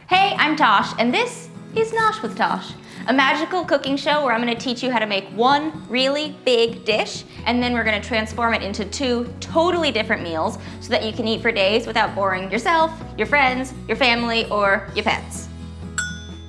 Hey, I'm Tosh, and this is Nosh with Tosh, a magical cooking show where I'm gonna teach you how to make one really big dish, and then we're gonna transform it into two totally different meals so that you can eat for days without boring yourself, your friends, your family, or your pets.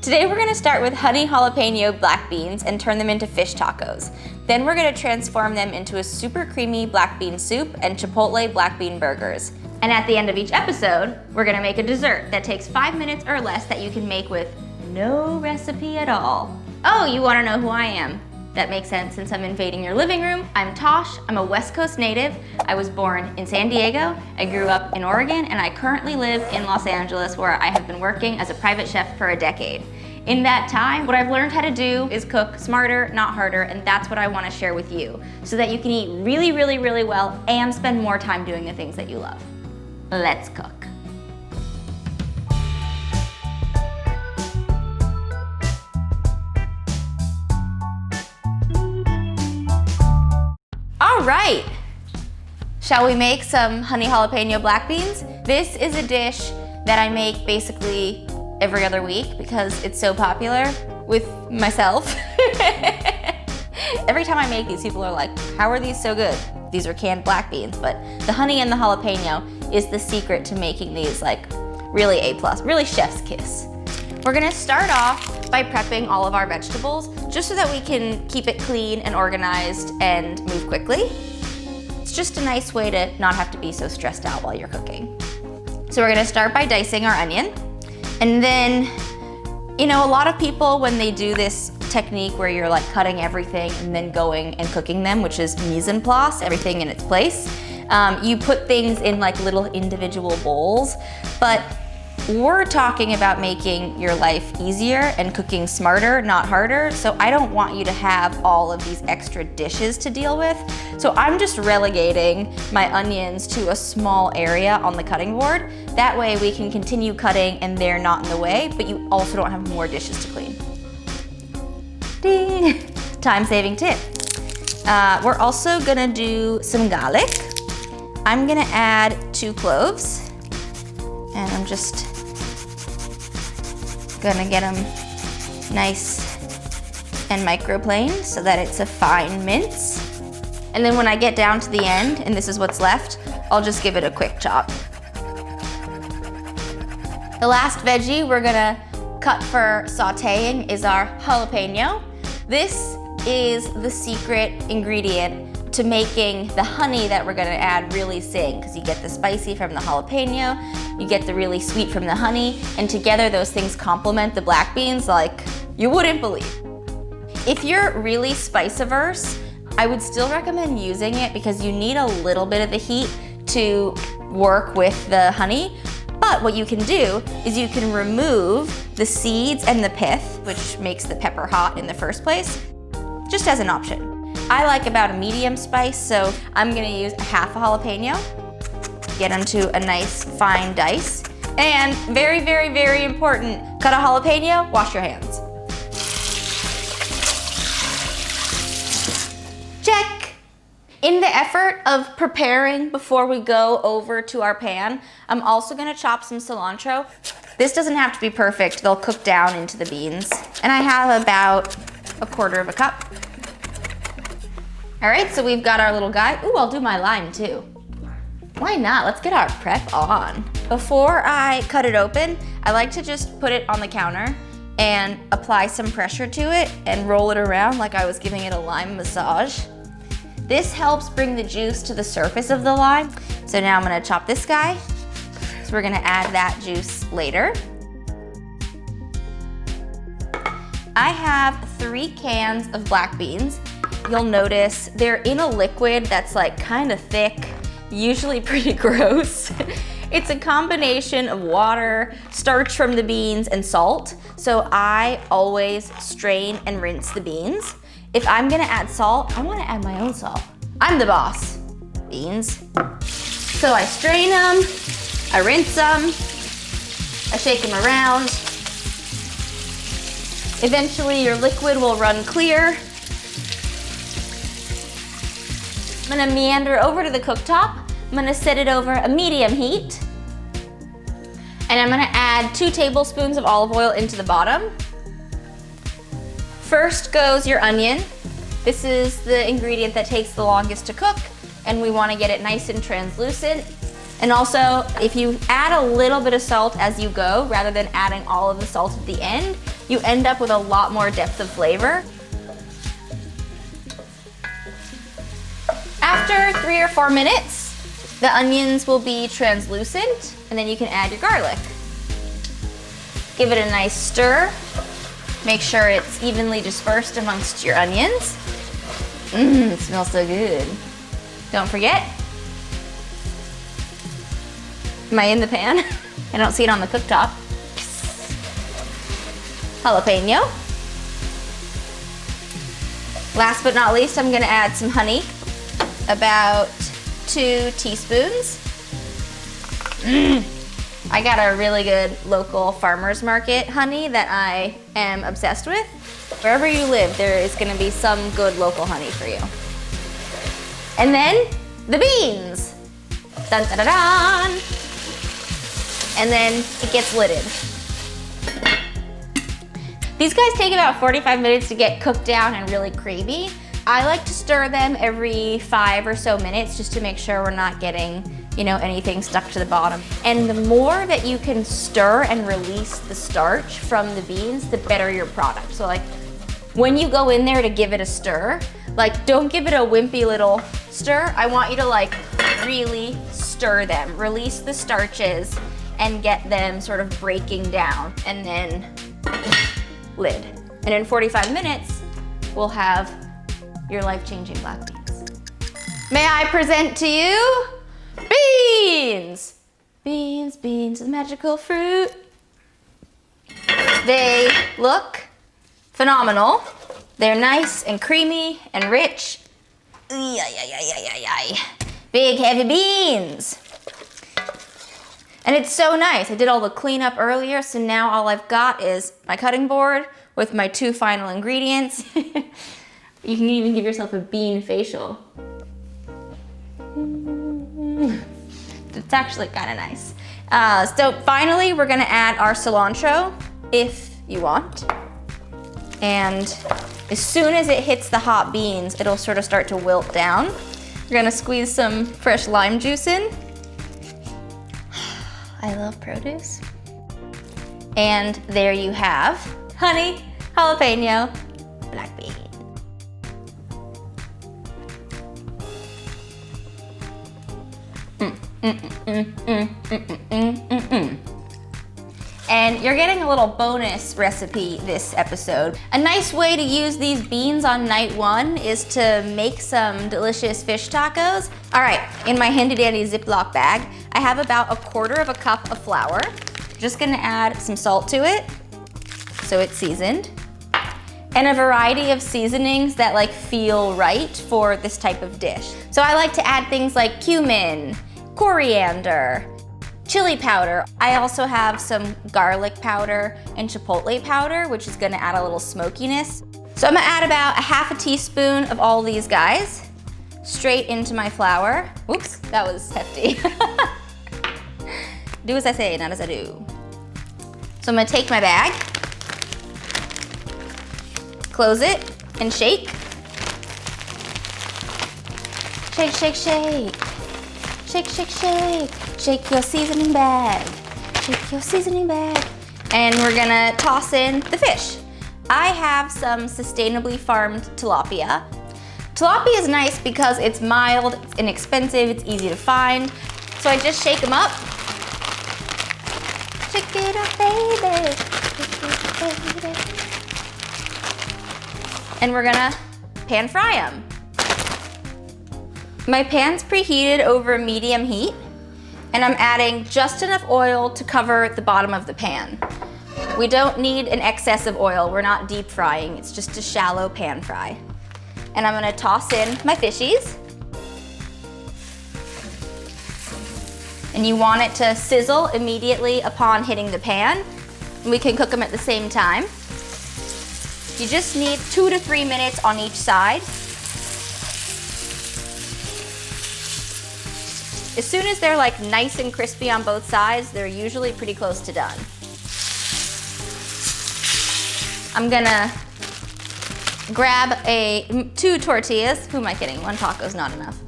Today we're gonna start with honey jalapeno black beans and turn them into fish tacos. Then we're gonna transform them into a super creamy black bean soup and chipotle black bean burgers. And at the end of each episode, we're gonna make a dessert that takes 5 minutes or less that you can make with no recipe at all. Oh, you wanna know who I am? That makes sense since I'm invading your living room. I'm Tosh, I'm a West Coast native. I was born in San Diego, I grew up in Oregon, and I currently live in Los Angeles where I have been working as a private chef for a decade. In that time, what I've learned how to do is cook smarter, not harder, and that's what I wanna share with you so that you can eat really, really, really well and spend more time doing the things that you love. Let's cook. All right, shall we make some honey jalapeno black beans? This is a dish that I make basically every other week because it's so popular with myself. Every time I make these, people are like, how are these so good? These are canned black beans, but the honey and the jalapeno is the secret to making these like really A+, really chef's kiss. We're gonna start off by prepping all of our vegetables just so that we can keep it clean and organized and move quickly. It's just a nice way to not have to be so stressed out while you're cooking. So we're gonna start by dicing our onion. And then, you know, a lot of people when they do this technique where you're like cutting everything and then going and cooking them, which is mise en place, everything in its place. You put things in like little individual bowls, but we're talking about making your life easier and cooking smarter, not harder. So I don't want you to have all of these extra dishes to deal with. So I'm just relegating my onions to a small area on the cutting board. That way we can continue cutting and they're not in the way, but you also don't have more dishes to clean. Ding! Time-saving tip. We're also gonna do some garlic. I'm gonna add 2 cloves, and I'm just gonna get them nice and microplaned so that it's a fine mince. And then when I get down to the end, and this is what's left, I'll just give it a quick chop. The last veggie we're gonna cut for sauteing is our jalapeno. This is the secret ingredient to making the honey that we're gonna add really sing, because you get the spicy from the jalapeno, you get the really sweet from the honey, and together those things complement the black beans like you wouldn't believe. If you're really spice averse, I would still recommend using it because you need a little bit of the heat to work with the honey. But what you can do is you can remove the seeds and the pith, which makes the pepper hot in the first place, just as an option. I like about a medium spice, so I'm gonna use a half a jalapeno, get them to a nice fine dice, and very, very, very important, cut a jalapeno, wash your hands. Check. In the effort of preparing before we go over to our pan, I'm also gonna chop some cilantro. This doesn't have to be perfect, they'll cook down into the beans. And I have about 1/4 cup. All right, so we've got our little guy. Ooh, I'll do my lime too. Why not? Let's get our prep on. Before I cut it open, I like to just put it on the counter and apply some pressure to it and roll it around like I was giving it a lime massage. This helps bring the juice to the surface of the lime. So now I'm gonna chop this guy. So we're gonna add that juice later. I have 3 cans of black beans. You'll notice they're in a liquid that's like kind of thick, usually pretty gross. It's a combination of water, starch from the beans, and salt. So I always strain and rinse the beans. If I'm gonna add salt, I wanna add my own salt. I'm the boss. Beans. So I strain them, I rinse them, I shake them around. Eventually your liquid will run clear. I'm gonna meander over to the cooktop. I'm gonna set it over a medium heat. And I'm gonna add 2 tablespoons of olive oil into the bottom. First goes your onion. This is the ingredient that takes the longest to cook, and we wanna get it nice and translucent. And also, if you add a little bit of salt as you go, rather than adding all of the salt at the end, you end up with a lot more depth of flavor. After 3 or 4 minutes, the onions will be translucent, and then you can add your garlic. Give it a nice stir. Make sure it's evenly dispersed amongst your onions. It smells so good. Don't forget, am I in the pan? I don't see it on the cooktop. Jalapeño. Last but not least, I'm gonna add some honey. About 2 teaspoons. I got a really good local farmer's market honey that I am obsessed with. Wherever you live, there is gonna be some good local honey for you. And then the beans. Dun, dun, dun, dun. And then it gets lidded. These guys take about 45 minutes to get cooked down and really creamy. I like to stir them every 5 or so minutes just to make sure we're not getting, anything stuck to the bottom. And the more that you can stir and release the starch from the beans, the better your product. So like when you go in there to give it a stir, don't give it a wimpy little stir. I want you to really stir them, release the starches and get them sort of breaking down, and then lid. And in 45 minutes, we'll have your life-changing black beans. May I present to you beans? Beans, beans, the magical fruit. They look phenomenal. They're nice and creamy and rich. Big heavy beans. And it's so nice. I did all the cleanup earlier, so now all I've got is my cutting board with my 2 final ingredients. You can even give yourself a bean facial. It's actually kind of nice. So finally, we're gonna add our cilantro, if you want. And as soon as it hits the hot beans, it'll sort of start to wilt down. We're gonna squeeze some fresh lime juice in. I love produce. And there you have honey, jalapeno, black bean. And you're getting a little bonus recipe this episode. A nice way to use these beans on night 1 is to make some delicious fish tacos. All right, in my handy dandy Ziploc bag, I have about 1/4 cup of flour. Just gonna add some salt to it, so it's seasoned. And a variety of seasonings that feel right for this type of dish. So I like to add things like cumin, coriander, chili powder. I also have some garlic powder and chipotle powder, which is gonna add a little smokiness. So I'm gonna add about 1/2 teaspoon of all these guys straight into my flour. Oops, that was hefty. Do as I say, not as I do. So I'm gonna take my bag, close it, and shake. Shake, shake, shake. Shake, shake, shake. Shake your seasoning bag. Shake your seasoning bag. And we're gonna toss in the fish. I have some sustainably farmed tilapia. Tilapia is nice because it's mild, it's inexpensive, it's easy to find. So I just shake them up. Shake it up, baby. Shake it up, baby. And we're gonna pan fry them. My pan's preheated over medium heat, and I'm adding just enough oil to cover the bottom of the pan. We don't need an excess of oil. We're not deep frying. It's just a shallow pan fry. And I'm gonna toss in my fishies. And you want it to sizzle immediately upon hitting the pan. We can cook them at the same time. You just need 2 to 3 minutes on each side. As soon as they're like nice and crispy on both sides, they're usually pretty close to done. I'm gonna grab two tortillas. Who am I kidding? One taco is not enough.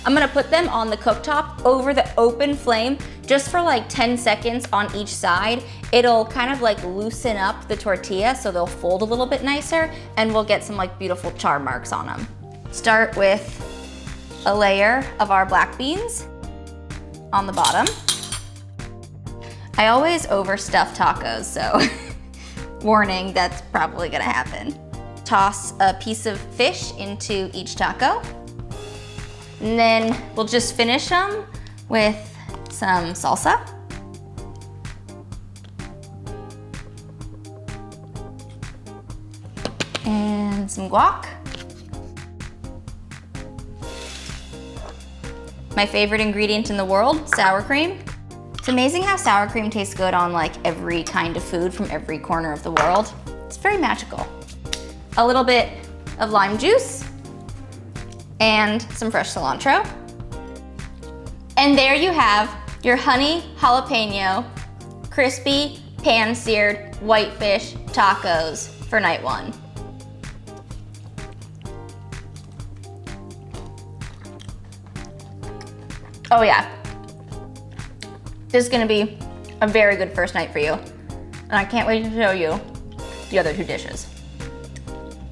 I'm gonna put them on the cooktop over the open flame just for like 10 seconds on each side. It'll kind of like loosen up the tortilla so they'll fold a little bit nicer, and we'll get some like beautiful char marks on them. Start with a layer of our black beans on the bottom. I always overstuff tacos, so warning, that's probably gonna happen. Toss a piece of fish into each taco. And then we'll just finish them with some salsa. And some guac. My favorite ingredient in the world, sour cream. It's amazing how sour cream tastes good on like every kind of food from every corner of the world. It's very magical. A little bit of lime juice and some fresh cilantro. And there you have your honey jalapeno, crispy, pan-seared whitefish tacos for night one. Oh yeah, this is gonna be a very good first night for you. And I can't wait to show you the other two dishes.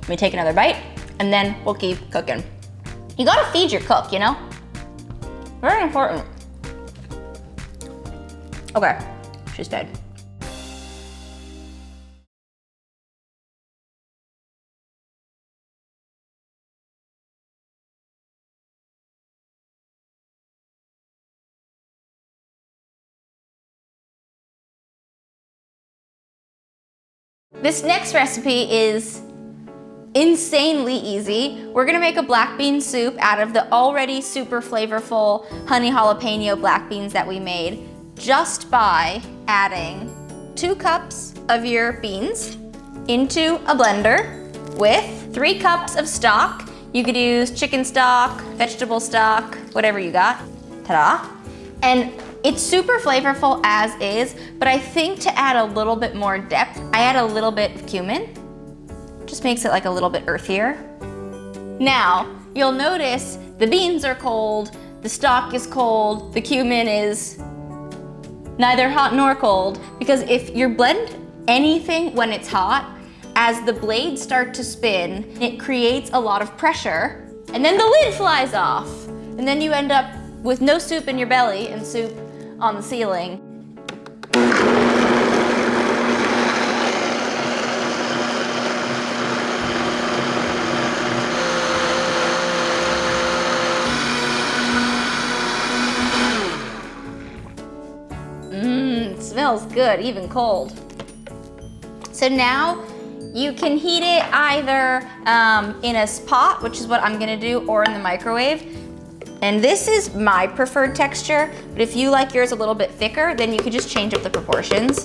Let me take another bite and then we'll keep cooking. You gotta feed your cook, you know? Very important. Okay, she's fed. This next recipe is insanely easy. We're gonna make a black bean soup out of the already super flavorful honey jalapeno black beans that we made just by adding 2 cups of your beans into a blender with 3 cups of stock. You could use chicken stock, vegetable stock, whatever you got. Ta-da. And it's super flavorful as is, but I think to add a little bit more depth, I add a little bit of cumin. Just makes it like a little bit earthier. Now, you'll notice the beans are cold, the stock is cold, the cumin is neither hot nor cold, because if you blend anything when it's hot, as the blades start to spin, it creates a lot of pressure, and then the lid flies off. And then you end up with no soup in your belly and soup on the ceiling. It smells good, even cold. So now you can heat it either in a pot, which is what I'm gonna do, or in the microwave. And this is my preferred texture, but if you like yours a little bit thicker, then you could just change up the proportions.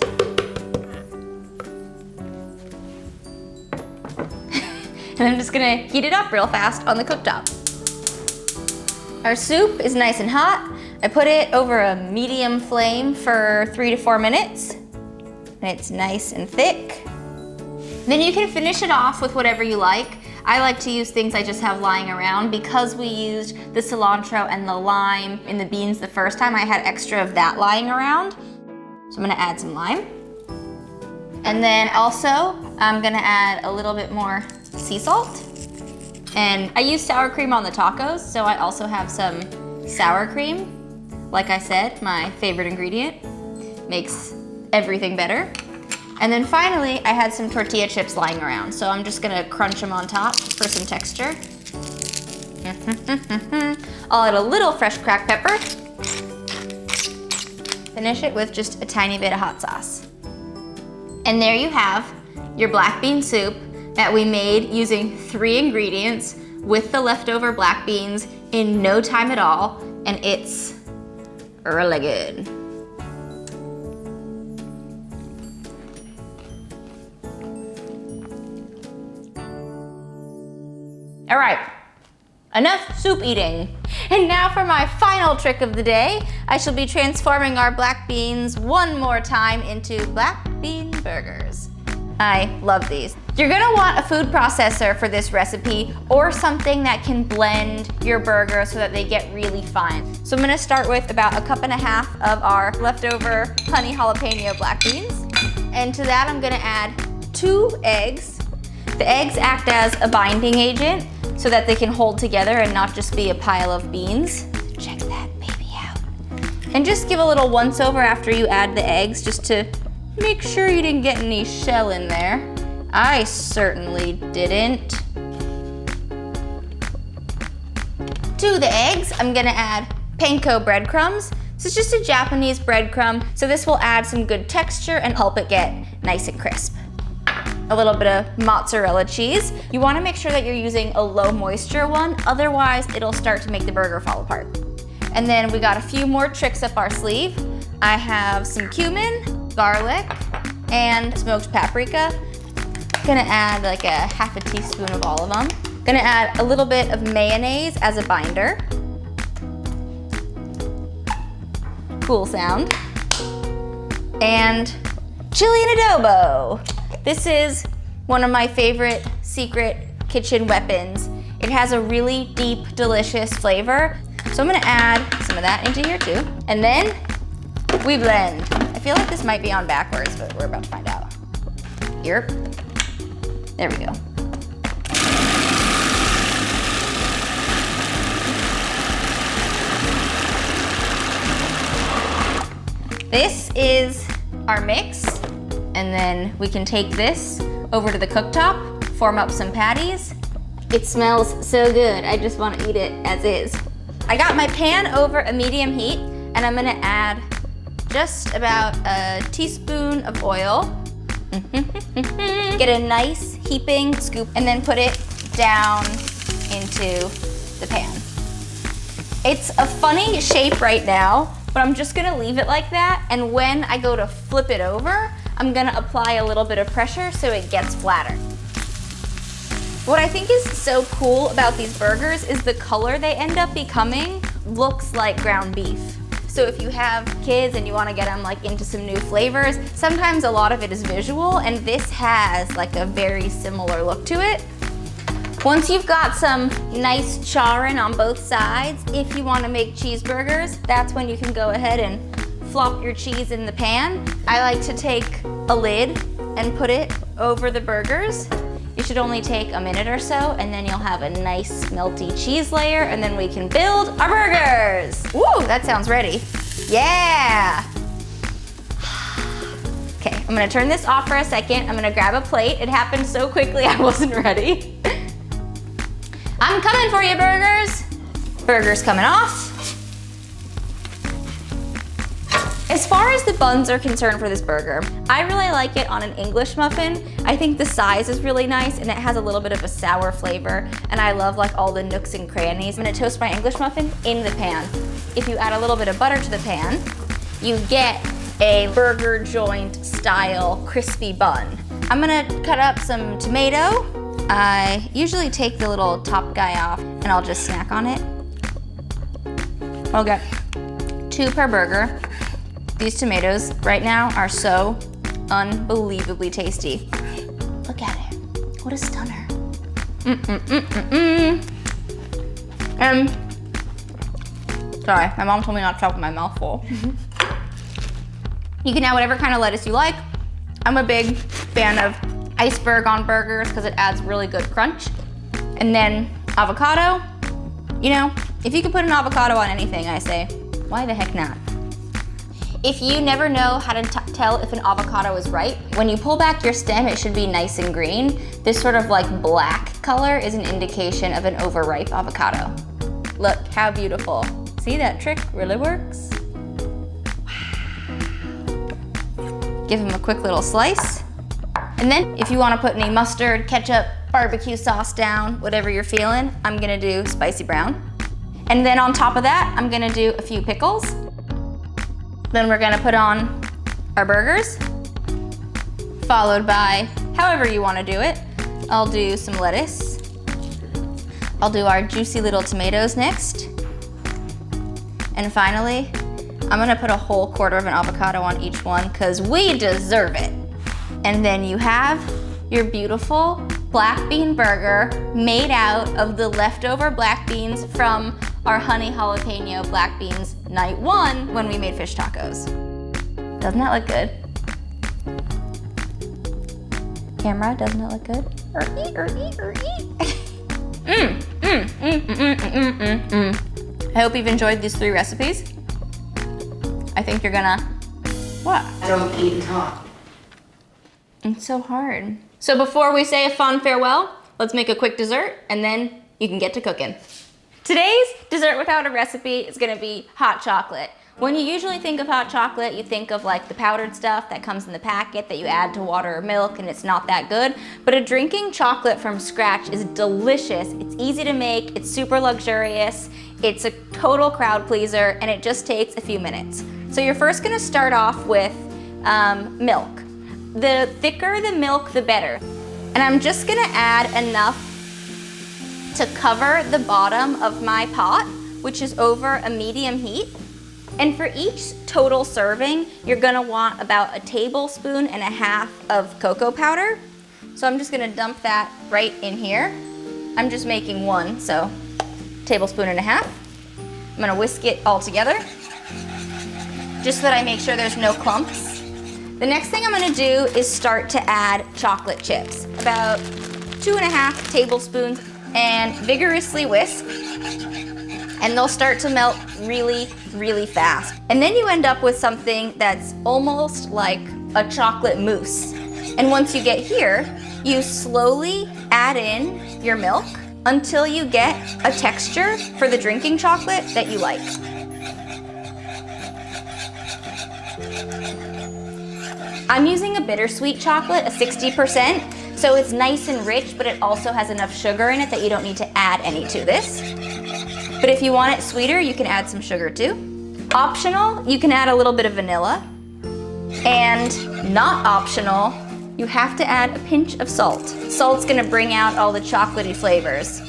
And I'm just gonna heat it up real fast on the cooktop. Our soup is nice and hot. I put it over a medium flame for 3 to 4 minutes, and it's nice and thick. Then you can finish it off with whatever you like. I like to use things I just have lying around. Because we used the cilantro and the lime in the beans the first time, I had extra of that lying around. So I'm gonna add some lime. And then also, I'm gonna add a little bit more sea salt. And I use sour cream on the tacos, so I also have some sour cream. Like I said, my favorite ingredient. Makes everything better. And then finally, I had some tortilla chips lying around, so I'm just gonna crunch them on top for some texture. I'll add a little fresh cracked pepper. Finish it with just a tiny bit of hot sauce. And there you have your black bean soup that we made using 3 ingredients with the leftover black beans in no time at all, and it's really good. All right, Enough soup eating. And now for my final trick of the day. I shall be transforming our black beans one more time into black bean burgers. I love these. You're gonna want a food processor for this recipe or something that can blend your burger so that they get really fine. So I'm gonna start with about 1.5 cups of our leftover honey jalapeno black beans. And to that I'm gonna add 2 eggs. The eggs act as a binding agent so that they can hold together and not just be a pile of beans. Check that baby out. And just give a little once over after you add the eggs just to make sure you didn't get any shell in there. I certainly didn't. To the eggs, I'm gonna add panko breadcrumbs. This is just a Japanese breadcrumb, so this will add some good texture and help it get nice and crisp. A little bit of mozzarella cheese. You wanna make sure that you're using a low moisture one, otherwise it'll start to make the burger fall apart. And then we got a few more tricks up our sleeve. I have some cumin, garlic, and smoked paprika. Gonna add like a 1/2 teaspoon of all of them. Gonna add a little bit of mayonnaise as a binder. Cool sound. And chili and adobo. This is one of my favorite secret kitchen weapons. It has a really deep, delicious flavor. So I'm gonna add some of that into here too. And then we blend. I feel like this might be on backwards, but we're about to find out. Here. There we go. This is our mix, and then we can take this over to the cooktop, form up some patties. It smells so good, I just want to eat it as is. I got my pan over a medium heat, and I'm gonna add just about a teaspoon of oil. Get a nice heaping scoop and then put it down into the pan. It's a funny shape right now, but I'm just gonna leave it like that, and when I go to flip it over, I'm gonna apply a little bit of pressure so it gets flatter. What I think is so cool about these burgers is the color they end up becoming looks like ground beef. So if you have kids and you want to get them like into some new flavors, sometimes a lot of it is visual, and this has like a very similar look to it. Once you've got some nice charring on both sides, if you want to make cheeseburgers, that's when you can go ahead and flop your cheese in the pan. I like to take a lid and put it over the burgers. You should only take a minute or so, and then you'll have a nice melty cheese layer, and then we can build our burgers. Woo, that sounds ready. Yeah. Okay, I'm gonna turn this off for a second. I'm gonna grab a plate. It happened so quickly I wasn't ready. I'm coming for you, burgers. Burgers coming off. As far as the buns are concerned for this burger, I really like it on an English muffin. I think the size is really nice and it has a little bit of a sour flavor, and I love like all the nooks and crannies. I'm gonna toast my English muffin in the pan. If you add a little bit of butter to the pan, you get a burger joint style crispy bun. I'm gonna cut up some tomato. I usually take the little top guy off and I'll just snack on it. I'll get 2 per burger. These tomatoes right now are so unbelievably tasty. Look at it. What a stunner. And, sorry, my mom told me not to talk with my mouth full. You can add whatever kind of lettuce you like. I'm a big fan of iceberg on burgers because it adds really good crunch. And then avocado. You know, if you can put an avocado on anything, I say, why the heck not? If you never know how to tell if an avocado is ripe, when you pull back your stem, it should be nice and green. This sort of like black color is an indication of an overripe avocado. Look how beautiful. See, that trick really works. Wow. Give them a quick little slice. And then if you want to put any mustard, ketchup, barbecue sauce down, whatever you're feeling, I'm gonna do spicy brown. And then on top of that, I'm gonna do a few pickles. Then we're gonna put on our burgers, followed by however you wanna do it. I'll do some lettuce. I'll do our juicy little tomatoes next. And finally, I'm gonna put a whole quarter of an avocado on each one because we deserve it. And then you have your beautiful black bean burger made out of the leftover black beans from our honey jalapeno black beans night 1 when we made fish tacos. Doesn't that look good? Camera, doesn't it look good? I hope you've enjoyed these 3 recipes. I think you're gonna, what? I don't eat and talk. It's so hard. So before we say a fond farewell, let's make a quick dessert and then you can get to cooking. Today's dessert without a recipe is gonna be hot chocolate. When you usually think of hot chocolate, you think of like the powdered stuff that comes in the packet that you add to water or milk and it's not that good. But a drinking chocolate from scratch is delicious. It's easy to make, it's super luxurious, it's a total crowd pleaser, and it just takes a few minutes. So you're first gonna start off with milk. The thicker the milk, the better. And I'm just gonna add enough to cover the bottom of my pot, which is over a medium heat. And for each total serving, you're gonna want about 1.5 tablespoons of cocoa powder. So I'm just gonna dump that right in here. I'm just making 1, so 1.5 tablespoons. I'm gonna whisk it all together, just so that I make sure there's no clumps. The next thing I'm gonna do is start to add chocolate chips, about 2.5 tablespoons, and vigorously whisk. And they'll start to melt really, really fast. And then you end up with something that's almost like a chocolate mousse. And once you get here, you slowly add in your milk until you get a texture for the drinking chocolate that you like. I'm using a bittersweet chocolate, a 60%, so it's nice and rich, but it also has enough sugar in it that you don't need to add any to this. But if you want it sweeter, you can add some sugar too. Optional, you can add a little bit of vanilla. And not optional, you have to add a pinch of salt. Salt's gonna bring out all the chocolatey flavors.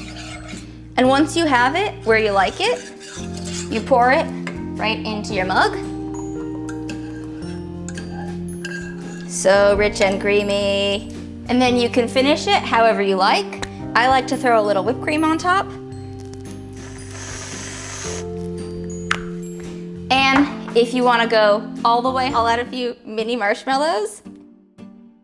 And once you have it where you like it, you pour it right into your mug. So rich and creamy. And then you can finish it however you like. I like to throw a little whipped cream on top. And if you want to go all the way, I'll add a few mini marshmallows.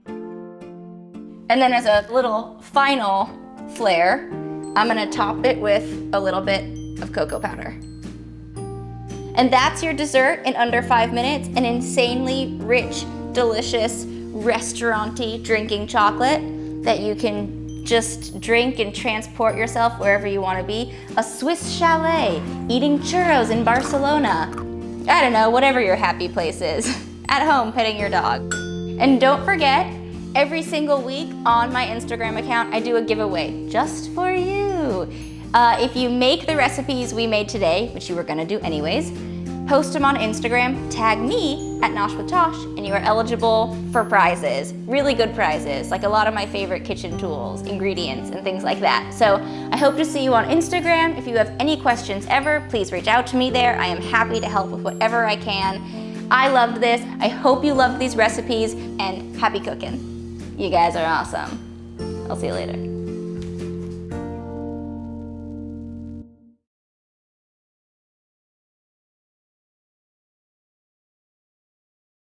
And then as a little final flair, I'm gonna top it with a little bit of cocoa powder. And that's your dessert in under 5 minutes, an insanely rich, delicious, restaurant-y drinking chocolate that you can just drink and transport yourself wherever you want to be. A Swiss chalet, eating churros in Barcelona. I don't know, whatever your happy place is. At home, petting your dog. And don't forget, every single week on my Instagram account, I do a giveaway just for you. If you make the recipes we made today, which you were gonna do anyways, post them on Instagram, tag me at Nosh with Tosh, and you are eligible for prizes. Really good prizes, like a lot of my favorite kitchen tools, ingredients, and things like that. So I hope to see you on Instagram. If you have any questions ever, please reach out to me there. I am happy to help with whatever I can. I loved this. I hope you loved these recipes, and happy cooking. You guys are awesome. I'll see you later.